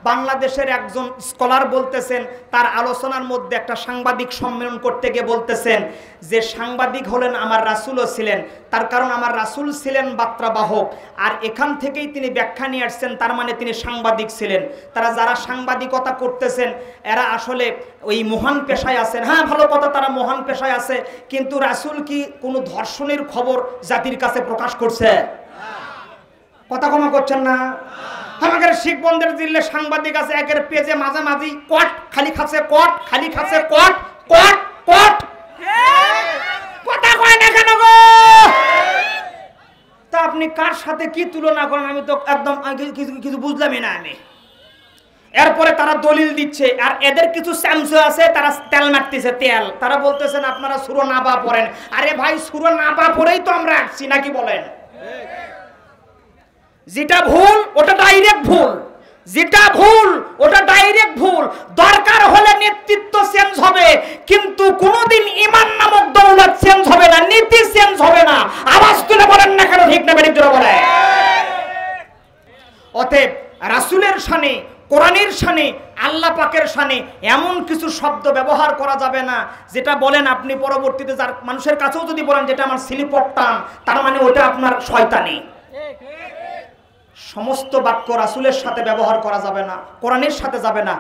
বাংলাদেশের একজন স্কলার বলতেছেন, তার আলোচনার মধ্যে একটা সাংবাদিক সম্মেলন করতে গিয়ে বলতেছেন যে সাংবাদিক হলেন আমার রাসূলও ছিলেন, তার কারণ আমার রাসূল ছিলেন বার্তাবাহক, আর এখান থেকেই তিনি ব্যাখ্যা নিয়ে আসছেন, তার মানে তিনি সাংবাদিক ছিলেন। তারা যারা সাংবাদিকতা করতেছেন এরা আসলে ওই মহান পেশায় আছেন। হ্যাঁ, ভালো কথা, তারা মহান পেশায় আছে, কিন্তু রাসূল কি কোনো ধর্ষণের খবর জাতির কাছে প্রকাশ করছে? কথা ক্ষমা করছেন না? আমাদের শিখ বন্ধের দিল্লে সাংবাদিক আছে, একের পেজে মাঝামাঝি কট খালি খাচ্ছে, কট খালি খাচ্ছে, কট কট কট, কথা কয় না কেন গো? তা আপনি কার সাথে কি তুলনা করেন? আমি তো একদম কিছু বুঝলামই না আমি। এরপরে তারা দলিল দিচ্ছে, আর এদের কিছু স্যামসো আছে, তারা তেল মারতেছে, তেল। তারা বলতেছেন আপনারা সূরা নাবা পড়েন। আরে ভাই, সূরা নাবা পড়েই তো আমরা আসছি, নাকি বলেন? যেটা ভুল ওটা ডাইরেক্ট ভুল, যেটা ভুল ওটা ডাইরেক্ট ভুল। দরকার হলে নেতৃত্ব চেঞ্জ হবে, কিন্তু কোনোদিন ঈমান নামক দৌলত চেঞ্জ হবে না, নীতি চেঞ্জ হবে না। আওয়াজ তুলে বলেন না কেন? ঠিক না বেঠিক জোরে বলে। অতএব রাসূলের শানে, কোরআনের শানে, আল্লাহ পাকের শানে এমন কিছু শব্দ ব্যবহার করা যাবে না যেটা বলেন আপনি পরবর্তীতে যার মানুষের কাছেও যদি বলেন যেটা আমার সিলিপট্টাম, তার মানে ওটা আপনার শয়তানি। সমস্ত বাক্য রাসূলের সাথে ব্যবহার করা যাবে না, কোরআনের সাথে যাবে না।